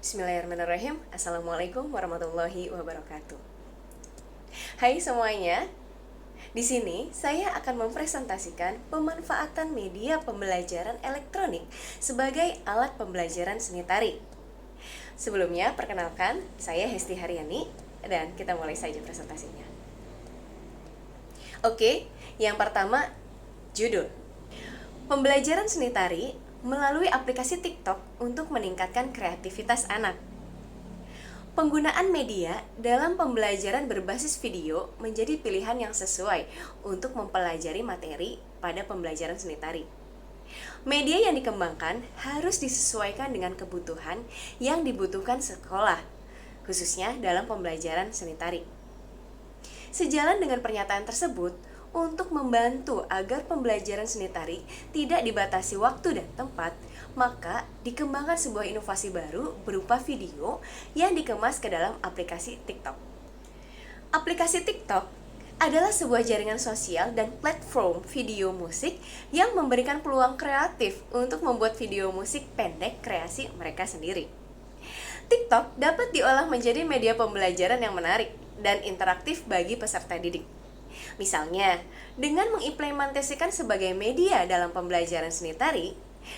Bismillahirrahmanirrahim. Assalamualaikum warahmatullahi wabarakatuh. Hai semuanya. Di sini saya akan mempresentasikan pemanfaatan media pembelajaran elektronik sebagai alat pembelajaran seni tari. Sebelumnya, perkenalkan, saya Hesti Haryani dan kita mulai saja presentasinya. Oke, yang pertama, judul. Pembelajaran seni tari melalui aplikasi TikTok untuk meningkatkan kreativitas anak. Penggunaan media dalam pembelajaran berbasis video menjadi pilihan yang sesuai untuk mempelajari materi pada pembelajaran seni tari. Media yang dikembangkan harus disesuaikan dengan kebutuhan yang dibutuhkan sekolah, khususnya dalam pembelajaran seni tari. Sejalan dengan pernyataan tersebut, untuk membantu agar pembelajaran seni tari tidak dibatasi waktu dan tempat, maka dikembangkan sebuah inovasi baru berupa video yang dikemas ke dalam aplikasi TikTok. Aplikasi TikTok adalah sebuah jaringan sosial dan platform video musik yang memberikan peluang kreatif untuk membuat video musik pendek kreasi mereka sendiri. TikTok dapat diolah menjadi media pembelajaran yang menarik dan interaktif bagi peserta didik. Misalnya, dengan mengimplementasikan sebagai media dalam pembelajaran seni tari,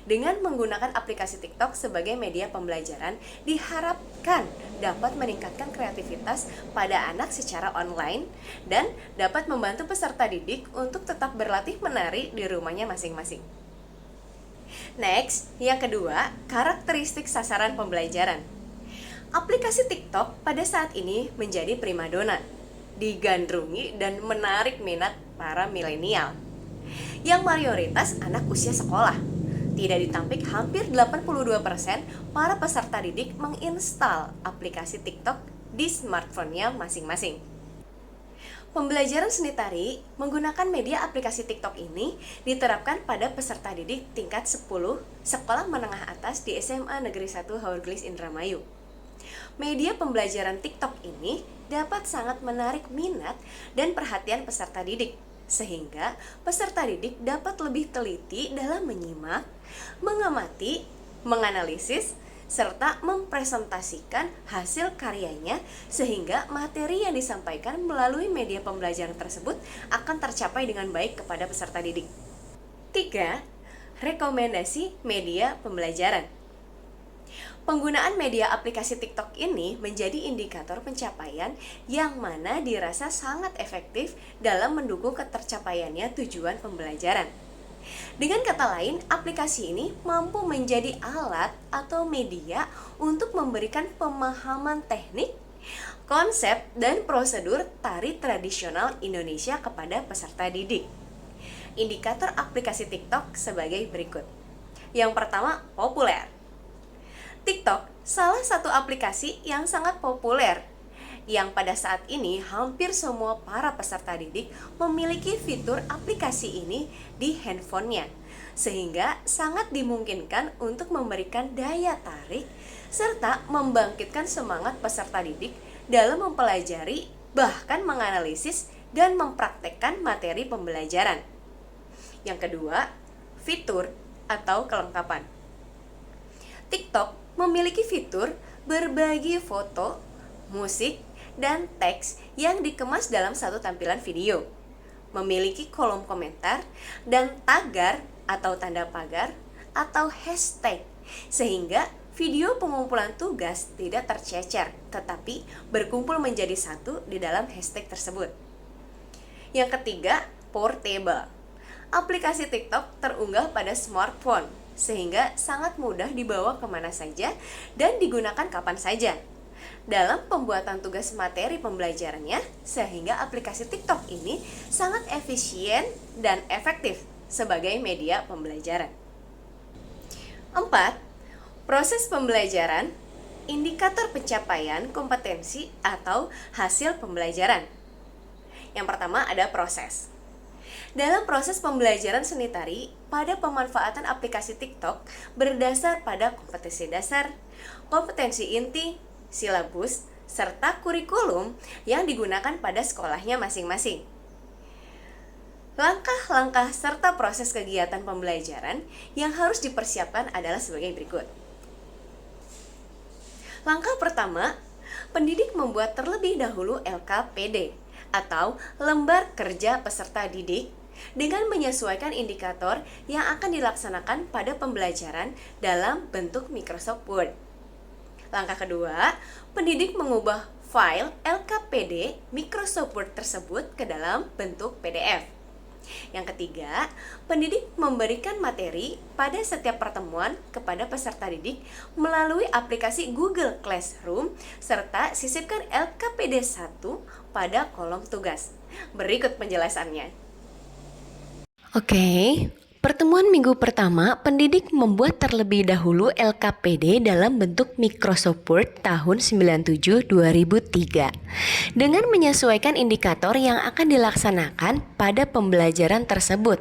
dengan menggunakan aplikasi TikTok sebagai media pembelajaran, diharapkan dapat meningkatkan kreativitas pada anak secara online dan dapat membantu peserta didik untuk tetap berlatih menari di rumahnya masing-masing. Next, yang kedua, karakteristik sasaran pembelajaran. Aplikasi TikTok pada saat ini menjadi primadona, digandrungi dan menarik minat para milenial yang mayoritas anak usia sekolah. Tidak ditampik, hampir 82% para peserta didik menginstal aplikasi TikTok di smartphone-nya masing-masing. Pembelajaran seni tari menggunakan media aplikasi TikTok ini diterapkan pada peserta didik tingkat 10 sekolah menengah atas di SMA Negeri 1 Haurgelis Indramayu. Media pembelajaran TikTok ini dapat sangat menarik minat dan perhatian peserta didik, sehingga peserta didik dapat lebih teliti dalam menyimak, mengamati, menganalisis, serta mempresentasikan hasil karyanya sehingga materi yang disampaikan melalui media pembelajaran tersebut akan tercapai dengan baik kepada peserta didik. 3. Rekomendasi media pembelajaran. Penggunaan media aplikasi TikTok ini menjadi indikator pencapaian yang mana dirasa sangat efektif dalam mendukung ketercapaiannya tujuan pembelajaran. Dengan kata lain, aplikasi ini mampu menjadi alat atau media untuk memberikan pemahaman teknik, konsep, dan prosedur tari tradisional Indonesia kepada peserta didik. Indikator aplikasi TikTok sebagai berikut. Yang pertama, populer. TikTok salah satu aplikasi yang sangat populer, yang pada saat ini hampir semua para peserta didik memiliki fitur aplikasi ini di handphonenya, sehingga sangat dimungkinkan untuk memberikan daya tarik serta membangkitkan semangat peserta didik dalam mempelajari, bahkan menganalisis dan mempraktekkan materi pembelajaran. Yang kedua, fitur atau kelengkapan. TikTok memiliki fitur berbagi foto, musik, dan teks yang dikemas dalam satu tampilan video. Memiliki kolom komentar dan tagar atau tanda pagar atau hashtag, sehingga video pengumpulan tugas tidak tercecer, tetapi berkumpul menjadi satu di dalam hashtag tersebut. Yang ketiga, portable. Aplikasi TikTok terunggah pada smartphone, sehingga sangat mudah dibawa kemana saja dan digunakan kapan saja dalam pembuatan tugas materi pembelajarannya, sehingga aplikasi TikTok ini sangat efisien dan efektif sebagai media pembelajaran. 4. Proses pembelajaran, indikator pencapaian kompetensi atau hasil pembelajaran. Yang pertama ada proses. Dalam proses pembelajaran seni tari, pada pemanfaatan aplikasi TikTok berdasar pada kompetensi dasar, kompetensi inti, silabus, serta kurikulum yang digunakan pada sekolahnya masing-masing. Langkah-langkah serta proses kegiatan pembelajaran yang harus dipersiapkan adalah sebagai berikut. Langkah pertama, pendidik membuat terlebih dahulu LKPD atau Lembar Kerja Peserta Didik dengan menyesuaikan indikator yang akan dilaksanakan pada pembelajaran dalam bentuk Microsoft Word. Langkah kedua, pendidik mengubah file LKPD Microsoft Word tersebut ke dalam bentuk PDF. Yang ketiga, pendidik memberikan materi pada setiap pertemuan kepada peserta didik melalui aplikasi Google Classroom serta sisipkan LKPD 1 pada kolom tugas. Berikut penjelasannya. Oke, pertemuan minggu pertama, pendidik membuat terlebih dahulu LKPD dalam bentuk Microsoft Word tahun 97-2003 dengan menyesuaikan indikator yang akan dilaksanakan pada pembelajaran tersebut.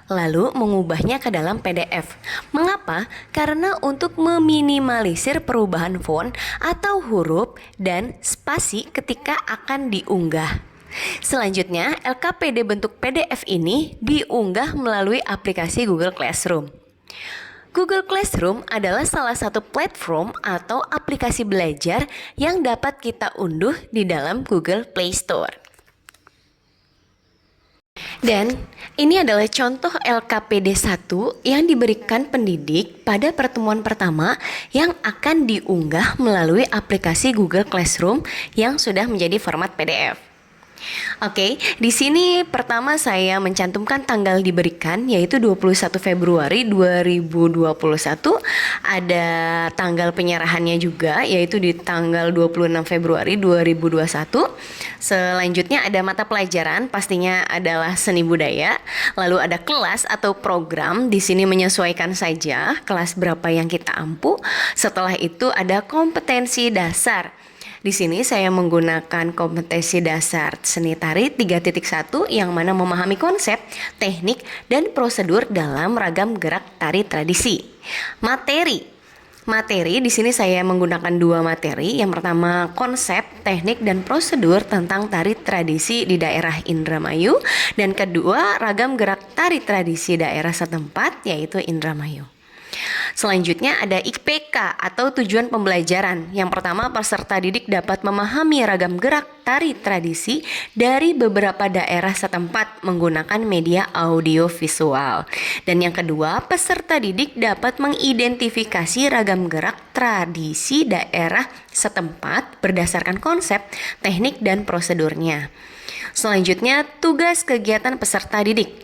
Lalu mengubahnya ke dalam PDF. Mengapa? Karena untuk meminimalisir perubahan font atau huruf dan spasi ketika akan diunggah. Selanjutnya, LKPD bentuk PDF ini diunggah melalui aplikasi Google Classroom. Google Classroom adalah salah satu platform atau aplikasi belajar yang dapat kita unduh di dalam Google Play Store. Dan ini adalah contoh LKPD 1 yang diberikan pendidik pada pertemuan pertama yang akan diunggah melalui aplikasi Google Classroom yang sudah menjadi format PDF. Oke, di sini pertama saya mencantumkan tanggal diberikan yaitu 21 Februari 2021. Ada tanggal penyerahannya juga yaitu di tanggal 26 Februari 2021. Selanjutnya ada mata pelajaran, pastinya adalah seni budaya. Lalu ada kelas atau program, di sini menyesuaikan saja kelas berapa yang kita ampu. Setelah itu ada kompetensi dasar. Di sini saya menggunakan kompetensi dasar seni tari 3.1 yang mana memahami konsep, teknik, dan prosedur dalam ragam gerak tari tradisi. Materi di sini saya menggunakan dua materi. Yang pertama konsep, teknik, dan prosedur tentang tari tradisi di daerah Indramayu. Dan kedua ragam gerak tari tradisi daerah setempat yaitu Indramayu. Selanjutnya ada IPK atau tujuan pembelajaran. Yang pertama, peserta didik dapat memahami ragam gerak tari tradisi dari beberapa daerah setempat menggunakan media audio visual. Dan yang kedua, peserta didik dapat mengidentifikasi ragam gerak tradisi daerah setempat berdasarkan konsep, teknik, dan prosedurnya. Selanjutnya, tugas kegiatan peserta didik.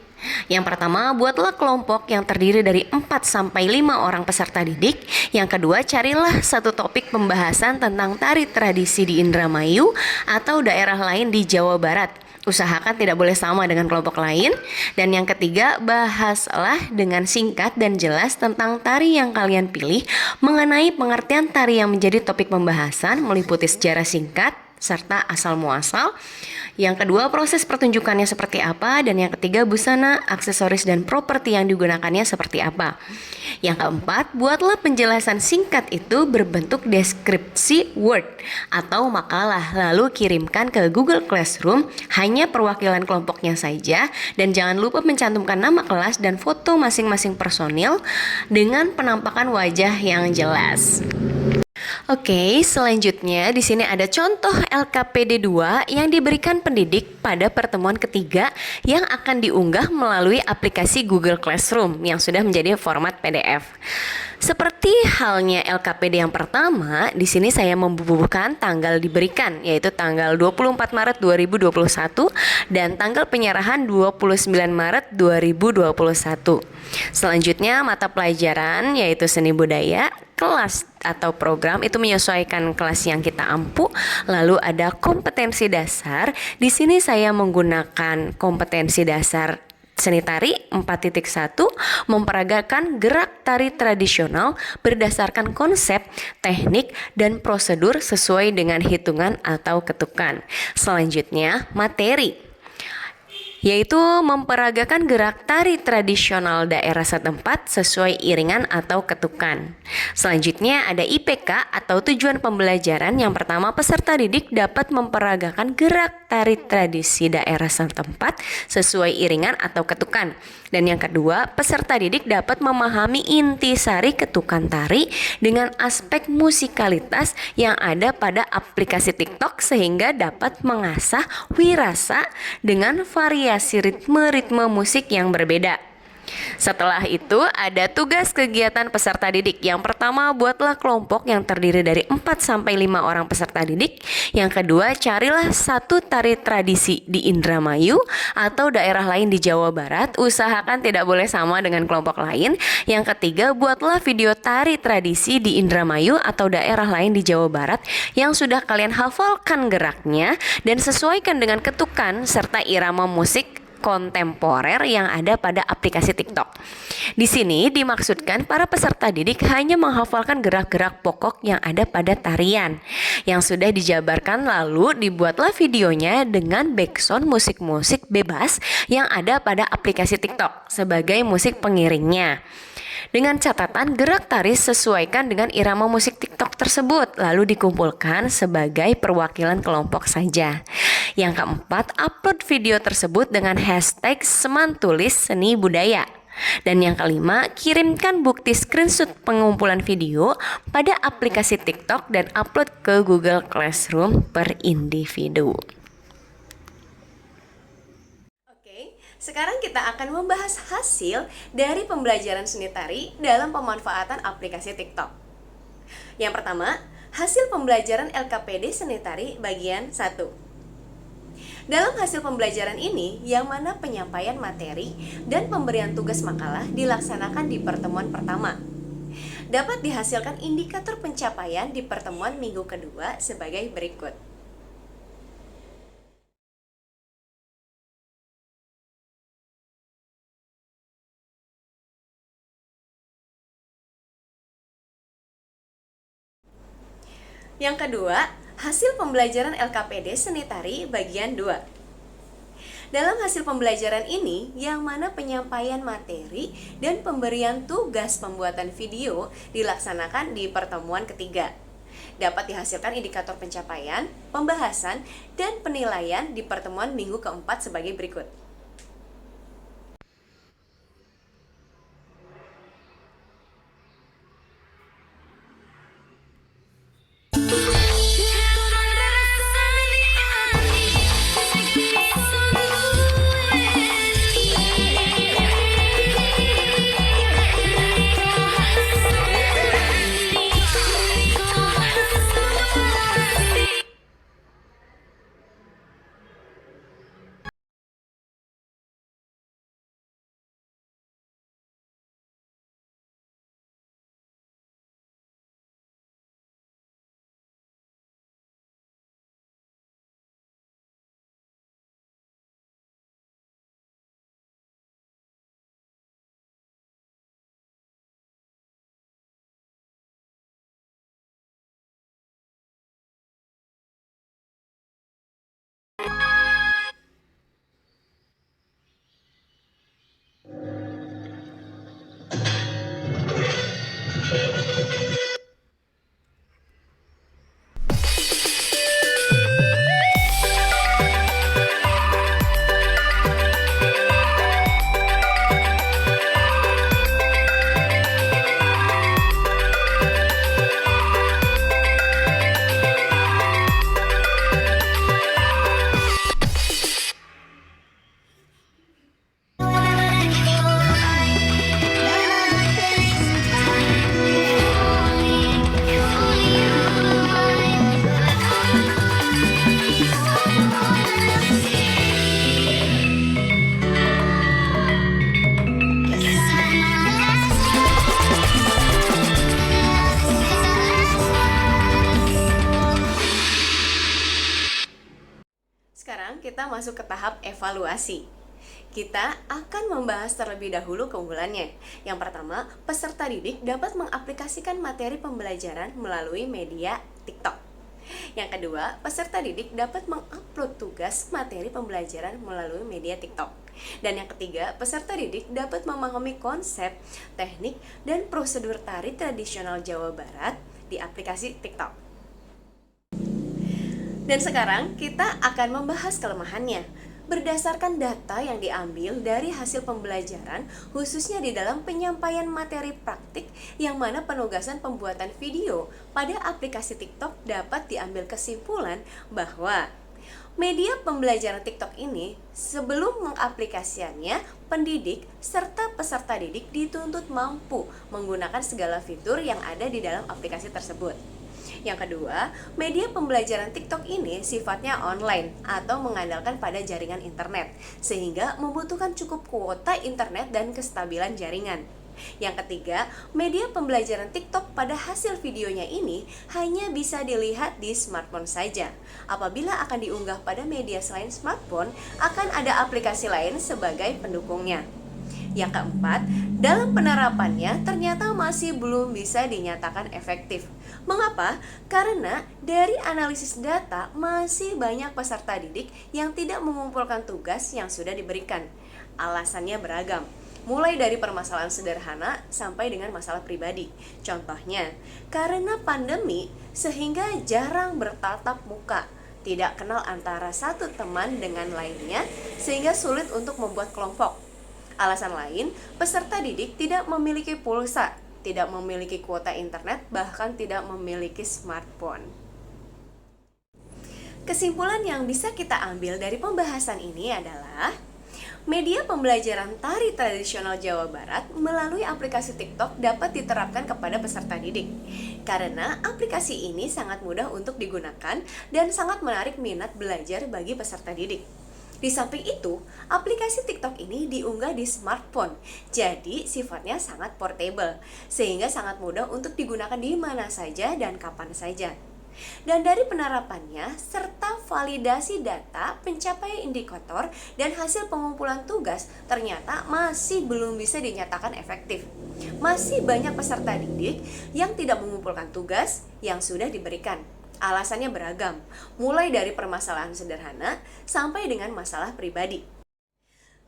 Yang pertama, buatlah kelompok yang terdiri dari 4-5 orang peserta didik. Yang kedua, carilah satu topik pembahasan tentang tari tradisi di Indramayu atau daerah lain di Jawa Barat. Usahakan tidak boleh sama dengan kelompok lain. Dan yang ketiga, bahaslah dengan singkat dan jelas tentang tari yang kalian pilih mengenai pengertian tari yang menjadi topik pembahasan, meliputi sejarah singkat serta asal muasal. Yang kedua, proses pertunjukannya seperti apa. Dan yang ketiga, busana, aksesoris, dan properti yang digunakannya seperti apa. Yang keempat, buatlah penjelasan singkat itu berbentuk deskripsi Word atau makalah, lalu kirimkan ke Google Classroom hanya perwakilan kelompoknya saja. Dan jangan lupa mencantumkan nama kelas dan foto masing-masing personil dengan penampakan wajah yang jelas. Oke, selanjutnya di sini ada contoh LKPD 2 yang diberikan pendidik pada pertemuan ketiga yang akan diunggah melalui aplikasi Google Classroom yang sudah menjadi format PDF. Seperti halnya LKPD yang pertama, di sini saya membubuhkan tanggal diberikan yaitu tanggal 24 Maret 2021 dan tanggal penyerahan 29 Maret 2021. Selanjutnya mata pelajaran yaitu seni budaya. Kelas atau program itu menyesuaikan kelas yang kita ampu. Lalu ada kompetensi dasar. Di sini saya menggunakan kompetensi dasar seni tari 4.1 memperagakan gerak tari tradisional berdasarkan konsep, teknik, dan prosedur sesuai dengan hitungan atau ketukan. Selanjutnya materi. yaitu memperagakan gerak tari tradisional daerah setempat sesuai iringan atau ketukan. Selanjutnya ada IPK atau tujuan pembelajaran. Yang pertama, peserta didik dapat memperagakan gerak tari tradisi daerah setempat sesuai iringan atau ketukan. Dan yang kedua, peserta didik dapat memahami intisari ketukan tari dengan aspek musikalitas yang ada pada aplikasi TikTok sehingga dapat mengasah wirasa dengan variasi ritme-ritme musik yang berbeda. Setelah itu ada tugas kegiatan peserta didik. Yang pertama, buatlah kelompok yang terdiri dari 4-5 orang peserta didik. Yang kedua, carilah satu tari tradisi di Indramayu atau daerah lain di Jawa Barat. Usahakan tidak boleh sama dengan kelompok lain. Yang ketiga, buatlah video tari tradisi di Indramayu atau daerah lain di Jawa Barat yang sudah kalian hafalkan geraknya dan sesuaikan dengan ketukan serta irama musik kontemporer yang ada pada aplikasi TikTok. Di sini dimaksudkan para peserta didik hanya menghafalkan gerak-gerak pokok yang ada pada tarian yang sudah dijabarkan, lalu dibuatlah videonya dengan background musik-musik bebas yang ada pada aplikasi TikTok sebagai musik pengiringnya. Dengan catatan gerak tari sesuaikan dengan irama musik TikTok tersebut, lalu dikumpulkan sebagai perwakilan kelompok saja. Yang keempat, upload video tersebut dengan hashtag Semantulis Seni Budaya. Dan yang kelima, kirimkan bukti screenshot pengumpulan video pada aplikasi TikTok dan upload ke Google Classroom per individu. Sekarang kita akan membahas hasil dari pembelajaran seni tari dalam pemanfaatan aplikasi TikTok. Yang pertama, hasil pembelajaran LKPD Seni Tari bagian 1. Dalam hasil pembelajaran ini, yang mana penyampaian materi dan pemberian tugas makalah dilaksanakan di pertemuan pertama. Dapat dihasilkan indikator pencapaian di pertemuan minggu kedua sebagai berikut. Yang kedua, hasil pembelajaran LKPD Seni Tari bagian 2. Dalam hasil pembelajaran ini, yang mana penyampaian materi dan pemberian tugas pembuatan video dilaksanakan di pertemuan ketiga. Dapat dihasilkan indikator pencapaian, pembahasan, dan penilaian di pertemuan minggu keempat sebagai berikut. Sekarang kita masuk ke tahap evaluasi. Kita akan membahas terlebih dahulu keunggulannya. Yang pertama, peserta didik dapat mengaplikasikan materi pembelajaran melalui media TikTok. Yang kedua, peserta didik dapat mengupload tugas materi pembelajaran melalui media TikTok. Dan yang ketiga, peserta didik dapat memahami konsep, teknik, dan prosedur tari tradisional Jawa Barat di aplikasi TikTok. Dan sekarang kita akan membahas kelemahannya. Berdasarkan data yang diambil dari hasil pembelajaran, khususnya di dalam penyampaian materi praktik, yang mana penugasan pembuatan video pada aplikasi TikTok dapat diambil kesimpulan bahwa media pembelajaran TikTok ini sebelum mengaplikasikannya, pendidik serta peserta didik dituntut mampu menggunakan segala fitur yang ada di dalam aplikasi tersebut. Yang kedua, media pembelajaran TikTok ini sifatnya online atau mengandalkan pada jaringan internet, sehingga membutuhkan cukup kuota internet dan kestabilan jaringan. Yang ketiga, media pembelajaran TikTok pada hasil videonya ini hanya bisa dilihat di smartphone saja. Apabila akan diunggah pada media selain smartphone, akan ada aplikasi lain sebagai pendukungnya. Yang keempat, dalam penerapannya ternyata masih belum bisa dinyatakan efektif. Mengapa? Karena dari analisis data masih banyak peserta didik yang tidak mengumpulkan tugas yang sudah diberikan. Alasannya beragam, mulai dari permasalahan sederhana sampai dengan masalah pribadi. Contohnya, karena pandemi sehingga jarang bertatap muka, tidak kenal antara satu teman dengan lainnya, sehingga sulit untuk membuat kelompok. Alasan lain, peserta didik tidak memiliki pulsa, tidak memiliki kuota internet, bahkan tidak memiliki smartphone. Kesimpulan yang bisa kita ambil dari pembahasan ini adalah media pembelajaran tari tradisional Jawa Barat melalui aplikasi TikTok dapat diterapkan kepada peserta didik. Karena aplikasi ini sangat mudah untuk digunakan dan sangat menarik minat belajar bagi peserta didik. Di samping itu, aplikasi TikTok ini diunggah di smartphone, jadi sifatnya sangat portable, sehingga sangat mudah untuk digunakan di mana saja dan kapan saja. Dan dari penerapannya, serta validasi data, pencapaian indikator, dan hasil pengumpulan tugas ternyata masih belum bisa dinyatakan efektif. Masih banyak peserta didik yang tidak mengumpulkan tugas yang sudah diberikan. Alasannya beragam, mulai dari permasalahan sederhana sampai dengan masalah pribadi.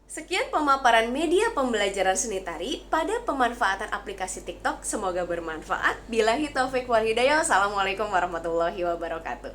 Sekian pemaparan media pembelajaran seni tari pada pemanfaatan aplikasi TikTok. Semoga bermanfaat. Billahi taufiq wal hidayah. Assalamualaikum warahmatullahi wabarakatuh.